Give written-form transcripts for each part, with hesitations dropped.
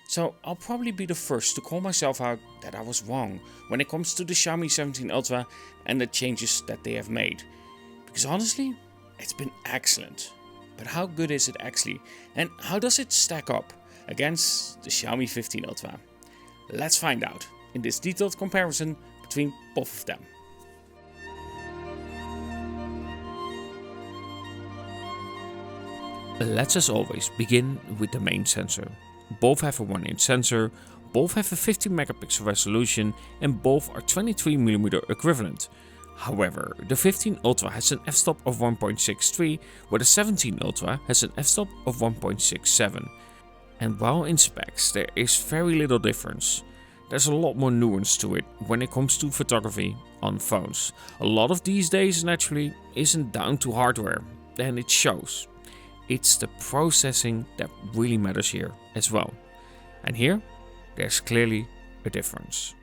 So I'll probably be the first to call myself out that I was wrong when it comes to the Xiaomi 17 Ultra and the changes that they have made. Because honestly, it's been excellent. But how good is it actually? And how does it stack up against the Xiaomi 15 Ultra? Let's find out in this detailed comparison between both of them. Let's as always begin with the main sensor. Both have a 1-inch sensor, both have a 50 megapixel resolution and both are 23mm equivalent. However, the 15 Ultra has an f-stop of 1.63 where the 17 Ultra has an f-stop of 1.67. And while in specs there is very little difference, there's a lot more nuance to it when it comes to photography on phones. A lot of these days naturally isn't down to hardware, and it shows. It's the processing that really matters here as well. And here, there's clearly a difference.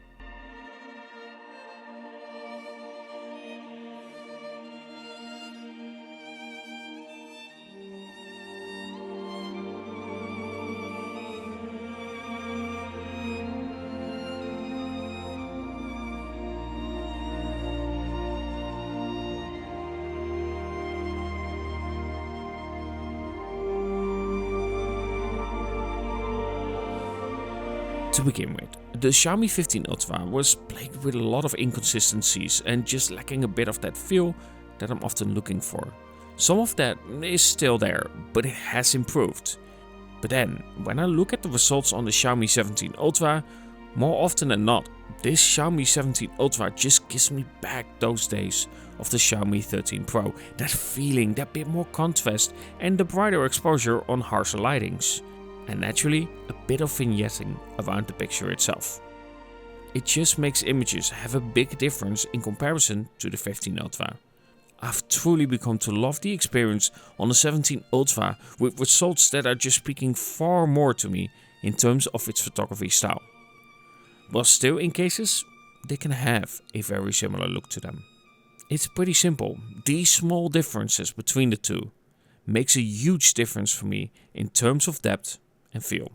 To begin with, the Xiaomi 15 Ultra was plagued with a lot of inconsistencies and just lacking a bit of that feel that I'm often looking for. Some of that is still there, but it has improved. But then, when I look at the results on the Xiaomi 17 Ultra, more often than not, this Xiaomi 17 Ultra just gives me back those days of the Xiaomi 13 Pro. That feeling, that bit more contrast and the brighter exposure on harsher lightings. And naturally, a bit of vignetting around the picture itself. It just makes images have a big difference in comparison to the 15 Ultra. I've truly become to love the experience on the 17 Ultra with results that are just speaking far more to me in terms of its photography style. But still in cases, they can have a very similar look to them. It's pretty simple. These small differences between the two makes a huge difference for me in terms of depth and feel.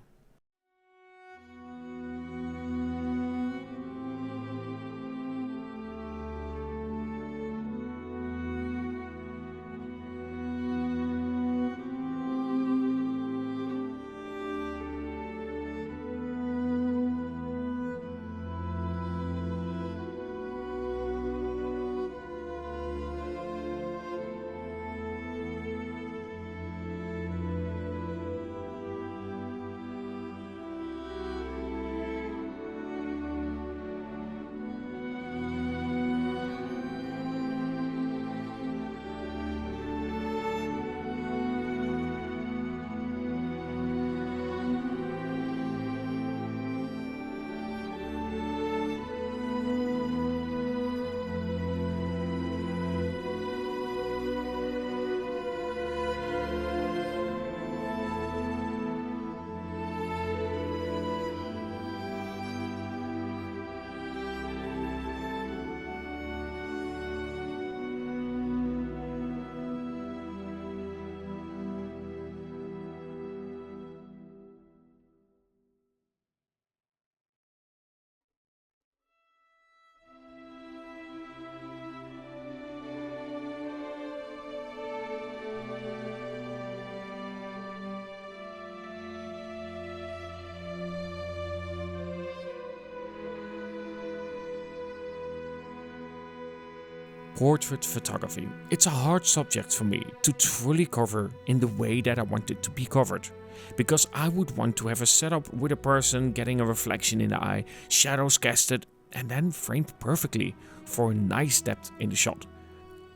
Portrait photography. It's a hard subject for me to truly cover in the way that I want it to be covered. Because I would want to have a setup with a person getting a reflection in the eye, shadows casted and then framed perfectly for a nice depth in the shot.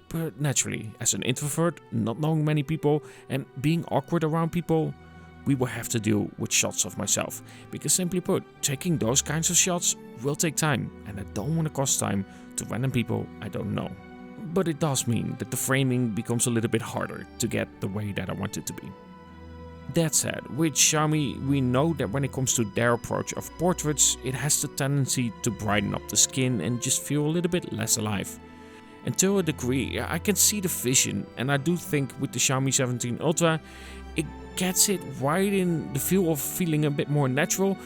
But naturally, as an introvert, not knowing many people and being awkward around people, we will have to deal with shots of myself. Because simply put, taking those kinds of shots will take time and I don't want to cost time to random people I don't know. But it does mean that the framing becomes a little bit harder to get the way that I want it to be. That said, with Xiaomi we know that when it comes to their approach of portraits, it has the tendency to brighten up the skin and just feel a little bit less alive. And to a degree I can see the vision, and I do think with the Xiaomi 17 Ultra it gets it right in the feel of feeling a bit more natural,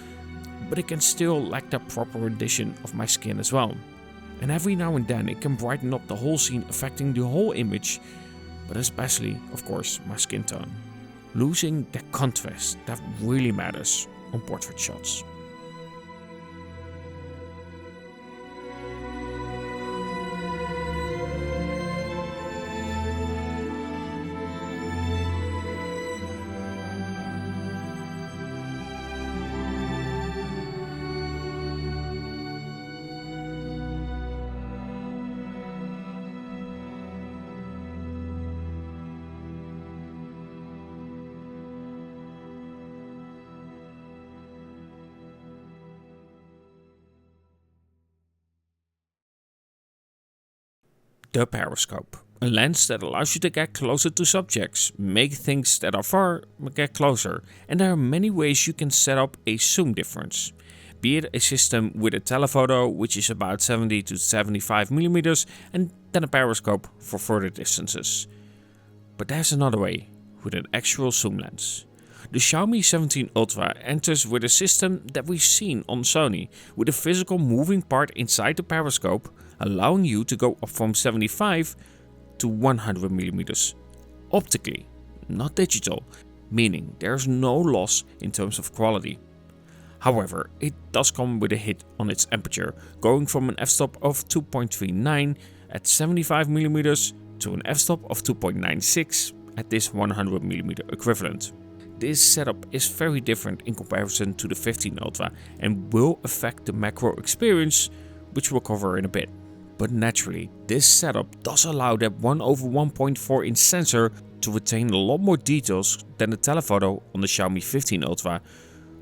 but it can still lack that proper addition of my skin as well. And every now and then it can brighten up the whole scene, affecting the whole image, but especially, of course, my skin tone. Losing that contrast that really matters on portrait shots. The periscope, a lens that allows you to get closer to subjects, make things that are far get closer, and there are many ways you can set up a zoom difference. Be it a system with a telephoto, which is about 70 to 75 millimeters, and then a periscope for further distances. But there's another way, with an actual zoom lens. The Xiaomi 17 Ultra enters with a system that we've seen on Sony, with a physical moving part inside the periscope, allowing you to go up from 75 to 100 millimeters optically, not digital, meaning there's no loss in terms of quality. However, it does come with a hit on its aperture, going from an f-stop of 2.39 at 75 millimeters to an f-stop of 2.96 at this 100 millimeter equivalent. This setup is very different in comparison to the 15 Ultra and will affect the macro experience, which we'll cover in a bit. But naturally, this setup does allow that 1/1.4 inch sensor to retain a lot more details than the telephoto on the Xiaomi 15 Ultra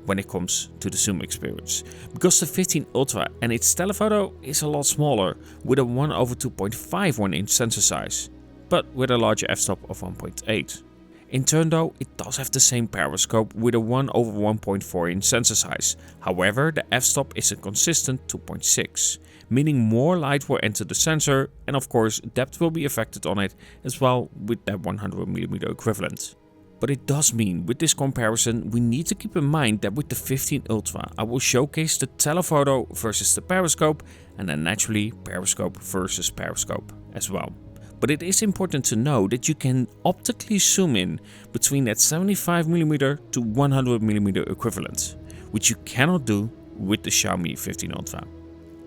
when it comes to the zoom experience. Because the 15 Ultra and its telephoto is a lot smaller, with a 1/2.51 inch sensor size, but with a larger f-stop of 1.8. In turn though, it does have the same periscope with a 1/1.4 inch sensor size. However, the f-stop is a consistent 2.6, meaning more light will enter the sensor, and of course depth will be affected on it as well with that 100 millimeter equivalent. But it does mean with this comparison we need to keep in mind that with the 15 Ultra I will showcase the telephoto versus the periscope, and then naturally periscope versus periscope as well. But it is important to know that you can optically zoom in between that 75mm to 100mm equivalent, which you cannot do with the Xiaomi 15 Ultra.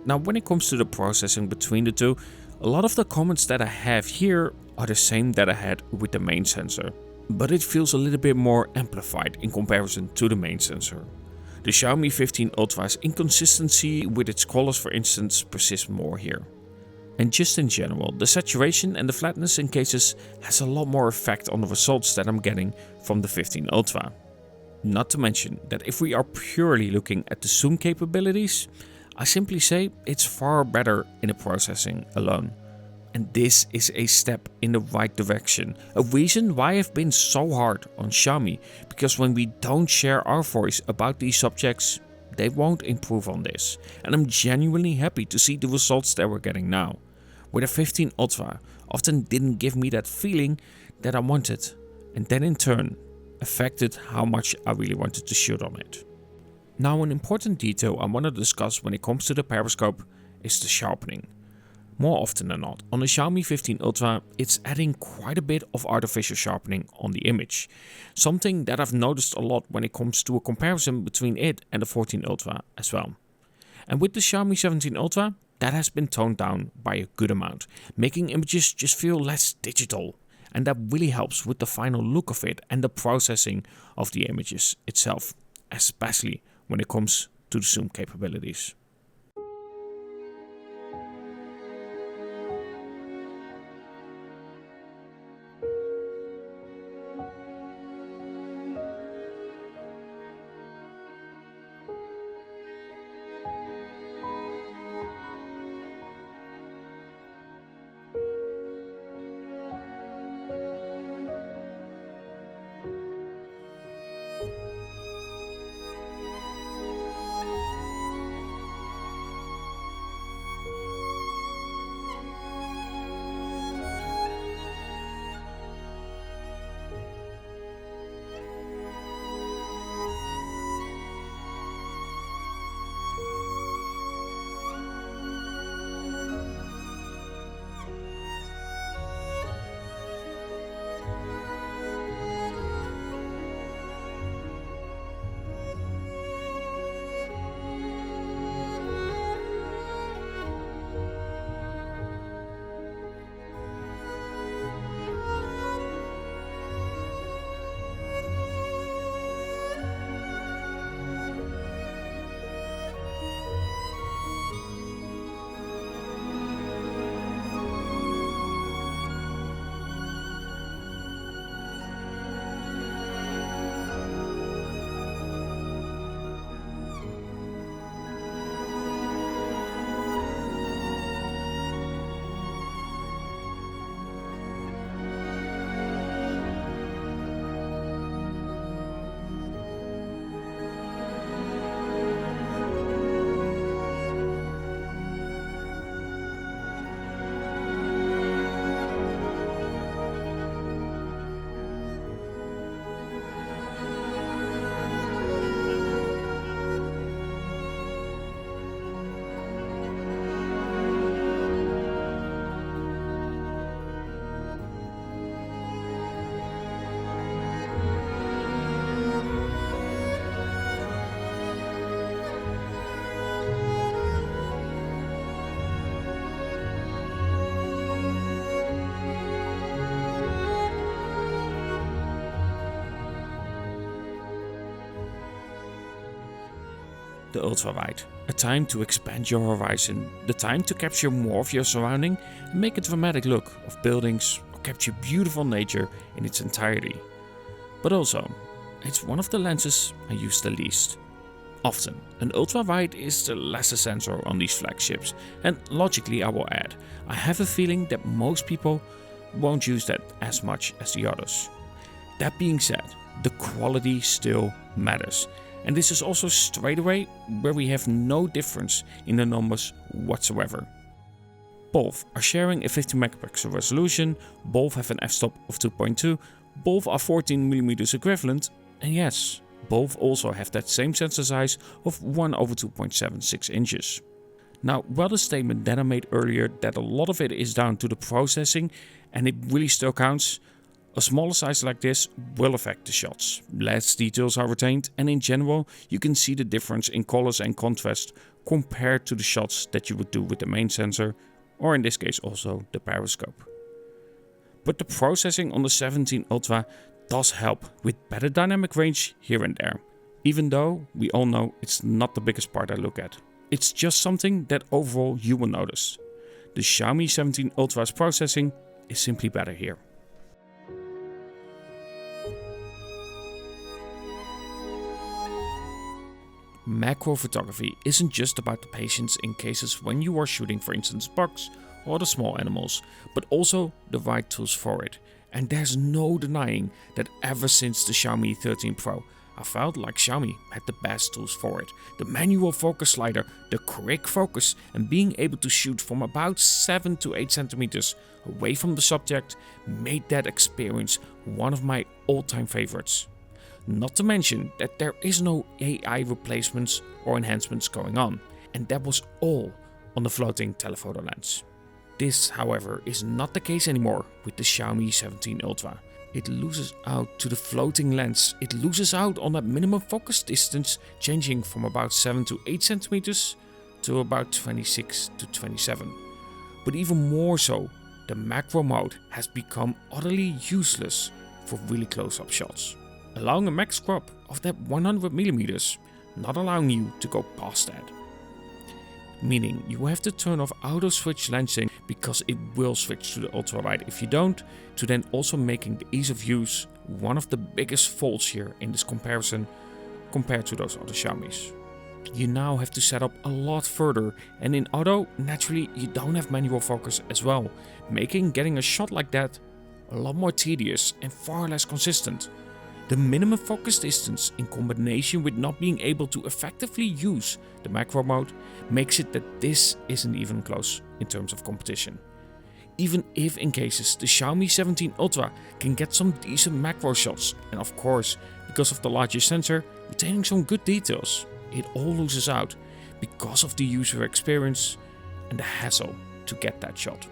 Now when it comes to the processing between the two, a lot of the comments that I have here are the same that I had with the main sensor, but it feels a little bit more amplified in comparison to the main sensor. The Xiaomi 15 Ultra's inconsistency with its colors, for instance, persists more here. And just in general, the saturation and the flatness in cases has a lot more effect on the results that I'm getting from the 15 Ultra. Not to mention that if we are purely looking at the zoom capabilities, I simply say it's far better in the processing alone. And this is a step in the right direction, a reason why I've been so hard on Xiaomi, because when we don't share our voice about these subjects, they won't improve on this. And I'm genuinely happy to see the results that we're getting now. Where the 15 Ultra often didn't give me that feeling that I wanted, and then in turn affected how much I really wanted to shoot on it. Now an important detail I want to discuss when it comes to the periscope is the sharpening. More often than not, on the Xiaomi 15 Ultra it's adding quite a bit of artificial sharpening on the image. Something that I've noticed a lot when it comes to a comparison between it and the 14 Ultra as well. And with the Xiaomi 17 Ultra, that has been toned down by a good amount, making images just feel less digital. And that really helps with the final look of it and the processing of the images itself, especially when it comes to the zoom capabilities. The ultra wide, a time to expand your horizon, the time to capture more of your surrounding and make a dramatic look of buildings or capture beautiful nature in its entirety. But also, it's one of the lenses I use the least. Often, an ultra wide is the lesser sensor on these flagships, and logically I will add, I have a feeling that most people won't use that as much as the others. That being said, the quality still matters, and this is also straight away where we have no difference in the numbers whatsoever. Both are sharing a 50 megapixel resolution, both have an f-stop of 2.2, both are 14mm equivalent, and yes, both also have that same sensor size of 1/2.76 inches. Now, while the statement that I made earlier that a lot of it is down to the processing and it really still counts, a smaller size like this will affect the shots. Less details are retained, and in general you can see the difference in colors and contrast compared to the shots that you would do with the main sensor, or in this case also the periscope. But the processing on the 17 Ultra does help with better dynamic range here and there, even though we all know it's not the biggest part I look at. It's just something that overall you will notice. The Xiaomi 17 Ultra's processing is simply better here. Macro photography isn't just about the patience in cases when you are shooting, for instance, bugs or the small animals, but also the right tools for it. And there's no denying that ever since the Xiaomi 13 Pro, I felt like Xiaomi had the best tools for it. The manual focus slider, the quick focus, and being able to shoot from about 7 to 8 centimeters away from the subject made that experience one of my all-time favorites. Not to mention that there is no AI replacements or enhancements going on, and that was all on the floating telephoto lens. This, however, is not the case anymore with the Xiaomi 17 Ultra. It loses out to the floating lens. It loses out on that minimum focus distance, changing from about 7 to 8 centimeters to about 26 to 27. But even more so, the macro mode has become utterly useless for really close-up shots, allowing a max crop of that 100mm, not allowing you to go past that. Meaning you have to turn off auto switch lensing because it will switch to the ultra wide if you don't, to then also making the ease of use one of the biggest faults here in this comparison compared to those other Xiaomis. You now have to set up a lot further, and in auto, naturally you don't have manual focus as well, making getting a shot like that a lot more tedious and far less consistent. The minimum focus distance in combination with not being able to effectively use the macro mode makes it that this isn't even close in terms of competition. Even if in cases the Xiaomi 17 Ultra can get some decent macro shots, and of course because of the larger sensor retaining some good details, it all loses out because of the user experience and the hassle to get that shot.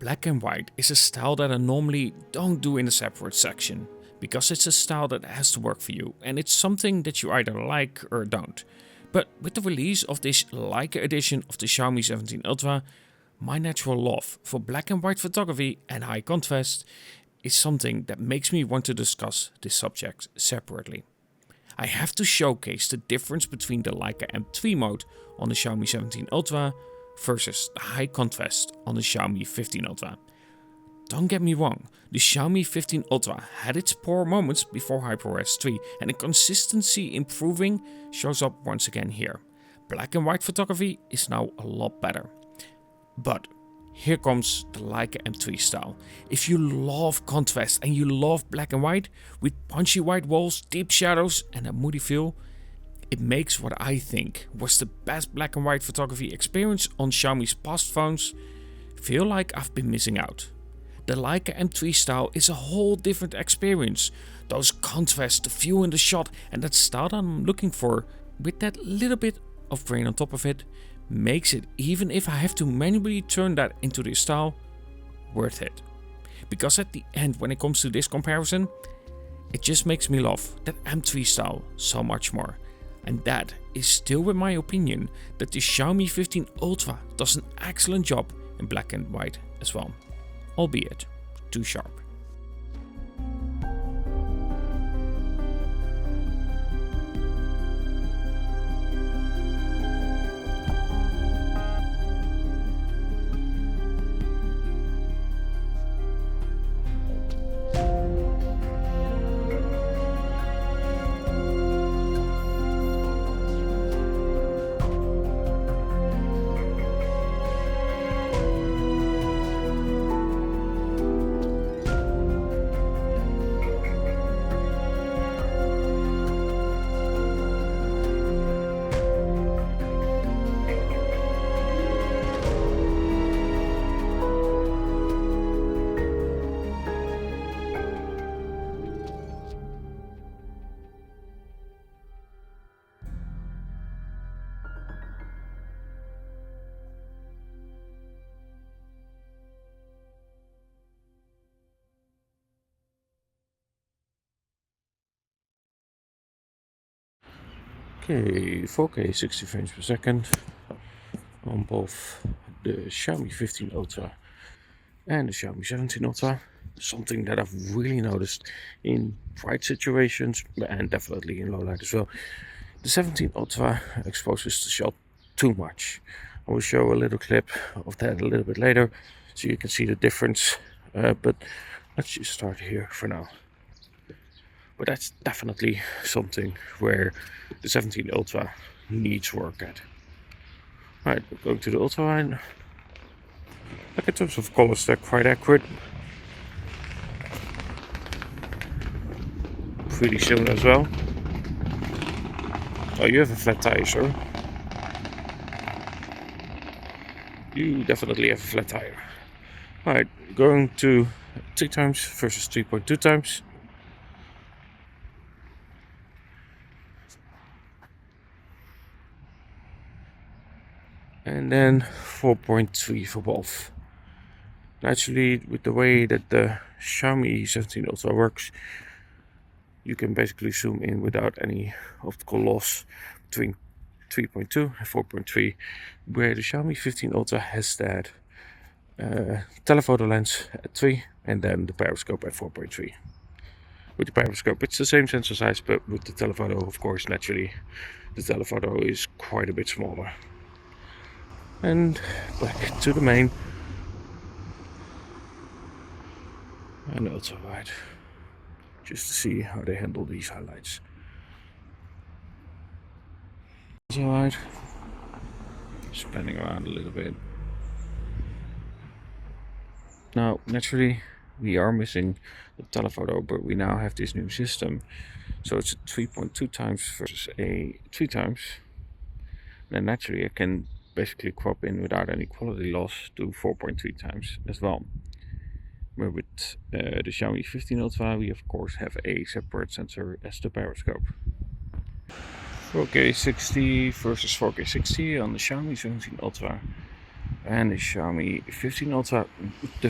Black and white is a style that I normally don't do in a separate section, because it's a style that has to work for you, and it's something that you either like or don't. But with the release of this Leica edition of the Xiaomi 17 Ultra, my natural love for black and white photography and high contrast is something that makes me want to discuss this subject separately. I have to showcase the difference between the Leica M3 mode on the Xiaomi 17 Ultra versus the high contrast on the Xiaomi 15 Ultra. Don't get me wrong, the Xiaomi 15 Ultra had its poor moments before HyperOS 3, and the consistency improving shows up once again here. Black and white photography is now a lot better. But here comes the Leica M3 style. If you love contrast and you love black and white with punchy white walls, deep shadows and a moody feel, it makes what I think was the best black and white photography experience on Xiaomi's past phones feel like I've been missing out. The Leica M3 style is a whole different experience. Those contrasts, the view in the shot and that style that I'm looking for with that little bit of grain on top of it makes it, even if I have to manually turn that into this style, worth it. Because at the end, when it comes to this comparison, it just makes me love that M3 style so much more. And that is still with my opinion that the Xiaomi 15 Ultra does an excellent job in black and white as well, albeit too sharp. Okay, 4K 60 frames per second on both the Xiaomi 15 Ultra and the Xiaomi 17 Ultra. Something that I've really noticed in bright situations and definitely in low light as well. The 17 Ultra exposes the shot too much. I will show a little clip of that a little bit later so you can see the difference, but let's just start here for now. But that's definitely something where the 17 Ultra needs work at. Alright, we're going to the Ultra line. Like in terms of colors, they're quite accurate. Pretty similar as well. Oh, you have a flat tire, sir. You definitely have a flat tire. Alright, going to 3 times versus 3.2 times. And then 4.3 for both. Naturally, with the way that the Xiaomi 17 Ultra works, you can basically zoom in without any optical loss between 3.2 and 4.3, where the Xiaomi 15 Ultra has that telephoto lens at 3 and then the periscope at 4.3. With the periscope, it's the same sensor size, but with the telephoto, of course, naturally, the telephoto is quite a bit smaller. And back to the main and ultra wide, just to see how they handle these highlights. Ultra wide, spanning around a little bit. Now, naturally, we are missing the telephoto, but we now have this new system, so it's a 3.2 times versus a 3 times. Then naturally, I can basically crop in without any quality loss to 4.3 times as well. Where with the Xiaomi 15 Ultra, we of course have a separate sensor as the periscope. 4K 60 versus 4K 60 on the Xiaomi 17 Ultra and the Xiaomi 15 Ultra. The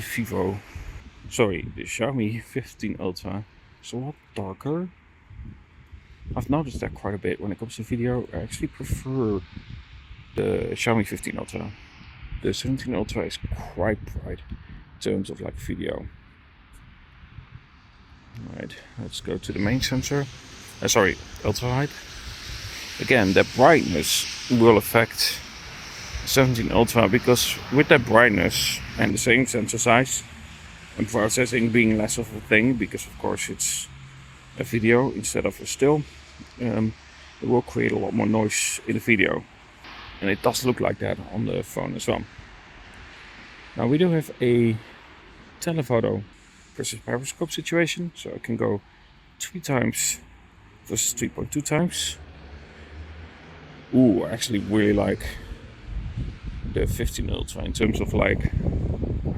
Xiaomi 15 Ultra is a lot darker. I've noticed that quite a bit when it comes to video. I actually prefer the Xiaomi 15 Ultra. The 17 Ultra is quite bright in terms of like video. Alright, let's go to the main sensor. Ultra wide. Again, that brightness will affect 17 Ultra, because with that brightness and the same sensor size and processing being less of a thing, because of course it's a video instead of a still, it will create a lot more noise in the video. And it does look like that on the phone as well. Now we do have a telephoto versus periscope situation, so I can go 3 times versus 3.2 times. Ooh, I actually really like the 15 Ultra in terms of like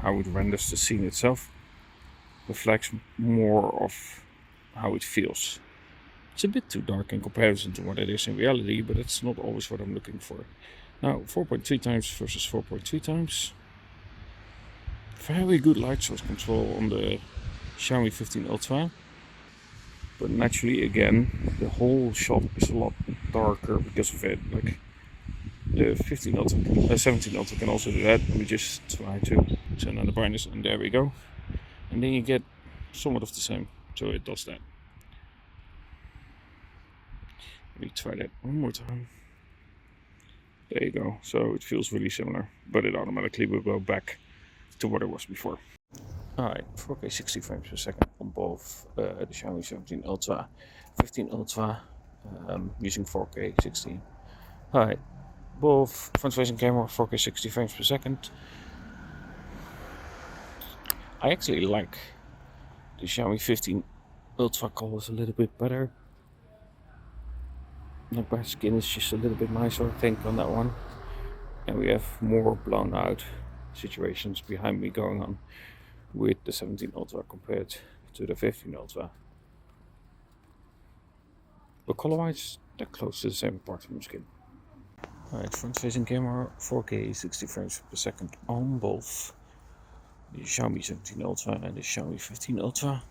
how it renders the scene itself. Reflects more of how it feels. It's a bit too dark in comparison to what it is in reality, but it's not always what I'm looking for. Now 4.3 times versus 4.3 times. Very good light source control on the Xiaomi 15 Ultra. But naturally, again, the whole shot is a lot darker because of it. Like the 15 Ultra, 17 Ultra can also do that. Let me just try to turn on the brightness, and there we go. And then you get somewhat of the same. So it does that. Let me try that one more time. There you go. So it feels really similar, but it automatically will go back to what it was before. Alright, 4K 60 frames per second on both the Xiaomi 17 Ultra, 15 Ultra, using 4K 60. Alright, both front-facing camera 4K 60 frames per second. I actually like the Xiaomi 15 Ultra colors a little bit better. The black skin is just a little bit nicer, I think, on that one. And we have more blown out situations behind me going on with the 17 Ultra compared to the 15 Ultra. But color-wise, they're close to the same apart from the skin. Alright, front-facing camera, 4K 60 frames per second on both the Xiaomi 17 Ultra and the Xiaomi 15 Ultra.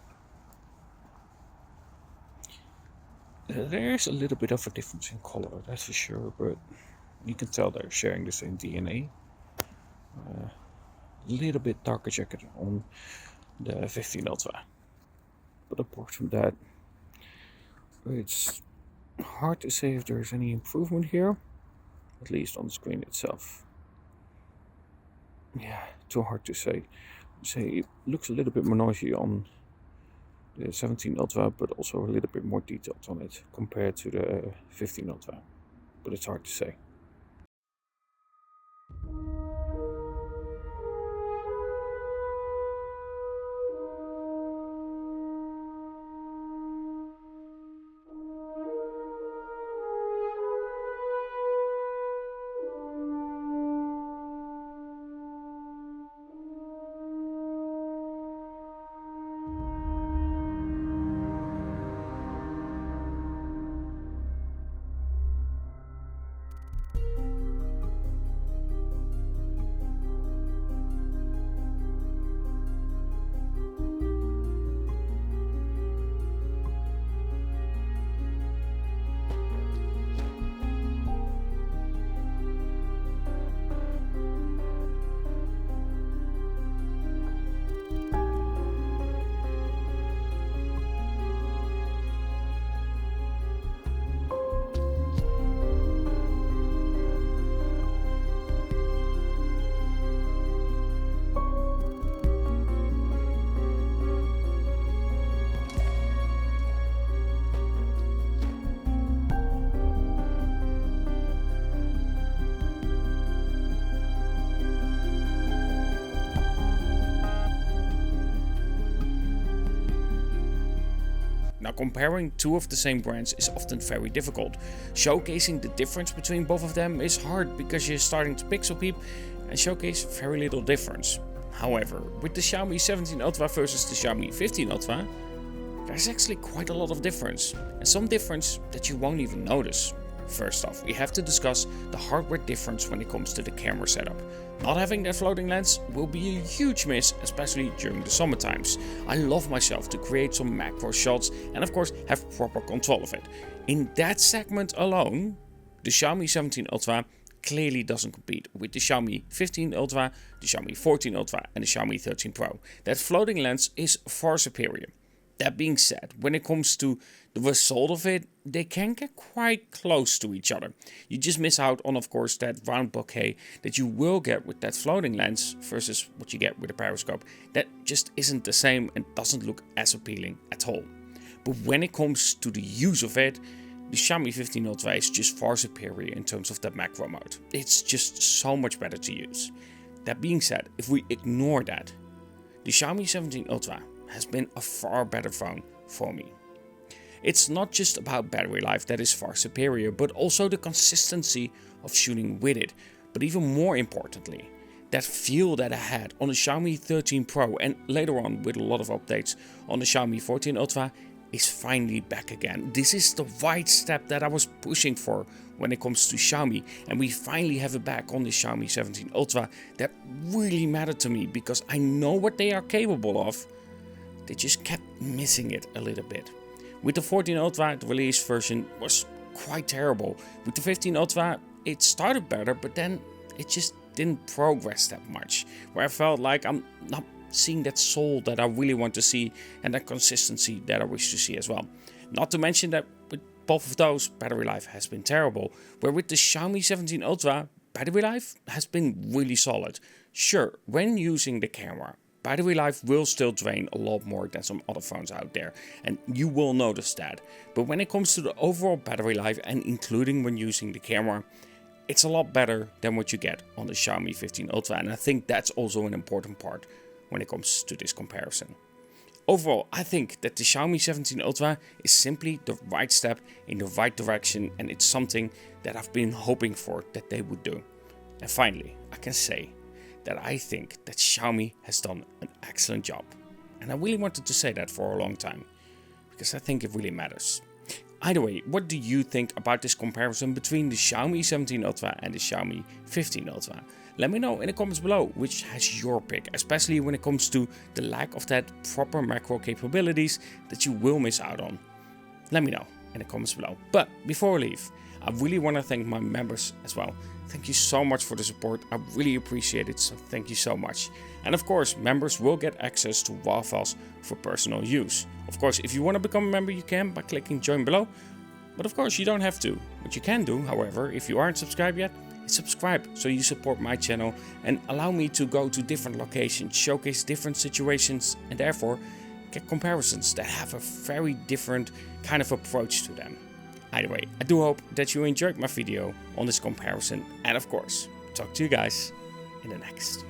There's a little bit of a difference in color, that's for sure, but you can tell they're sharing the same DNA. A little bit darker jacket on the 15 Ultra. But apart from that, it's hard to say if there's any improvement here, at least on the screen itself. Yeah, too hard to say. It looks a little bit more noisy on the 17 Ultra, but also a little bit more detailed on it compared to the 15 Ultra. But it's hard to say. Now, comparing two of the same brands is often very difficult. Showcasing the difference between both of them is hard because you're starting to pixel peep and showcase very little difference. However, with the Xiaomi 17 Ultra versus the Xiaomi 15 Ultra, there's actually quite a lot of difference, and some difference that you won't even notice. First off, we have to discuss the hardware difference when it comes to the camera setup. Not having that floating lens will be a huge miss, especially during the summer times. I love myself to create some macro shots and of course have proper control of it. In that segment alone, the Xiaomi 17 Ultra clearly doesn't compete with the Xiaomi 15 Ultra, the Xiaomi 14 Ultra and the Xiaomi 13 Pro. That floating lens is far superior. That being said, when it comes to the result of it, they can get quite close to each other. You just miss out on, of course, that round bokeh that you will get with that floating lens versus what you get with a periscope. That just isn't the same and doesn't look as appealing at all. But when it comes to the use of it, the Xiaomi 15 Ultra is just far superior in terms of that macro mode. It's just so much better to use. That being said, if we ignore that, the Xiaomi 17 Ultra has been a far better phone for me. It's not just about battery life that is far superior, but also the consistency of shooting with it. But even more importantly, that feel that I had on the Xiaomi 13 Pro and later on with a lot of updates on the Xiaomi 14 Ultra is finally back again. This is the right step that I was pushing for when it comes to Xiaomi, and we finally have it back on the Xiaomi 17 Ultra. That really mattered to me because I know what they are capable of. They just kept missing it a little bit. With the 14 Ultra, the release version was quite terrible. With the 15 Ultra, it started better, but then it just didn't progress that much. Where I felt like I'm not seeing that soul that I really want to see and that consistency that I wish to see as well. Not to mention that with both of those, battery life has been terrible. Where with the Xiaomi 17 Ultra, battery life has been really solid. Sure, when using the camera, battery life will still drain a lot more than some other phones out there, and you will notice that. But when it comes to the overall battery life, and including when using the camera, it's a lot better than what you get on the Xiaomi 15 Ultra, and I think that's also an important part when it comes to this comparison. Overall, I think that the Xiaomi 17 Ultra is simply the right step in the right direction, and it's something that I've been hoping for that they would do. And finally, I can say that I think that Xiaomi has done an excellent job. And I really wanted to say that for a long time, because I think it really matters. Either way, what do you think about this comparison between the Xiaomi 17 Ultra and the Xiaomi 15 Ultra? Let me know in the comments below which has your pick, especially when it comes to the lack of that proper macro capabilities that you will miss out on. Let me know in the comments below. But before we leave, I really want to thank my members as well. Thank you so much for the support. I really appreciate it, so thank you so much. And of course, members will get access to WAV files for personal use. Of course, if you want to become a member, you can by clicking join below. But of course, you don't have to. What you can do, however, if you aren't subscribed yet, is subscribe so you support my channel and allow me to go to different locations, showcase different situations, and therefore get comparisons that have a very different kind of approach to them. Either way, I do hope that you enjoyed my video on this comparison, and of course, talk to you guys in the next.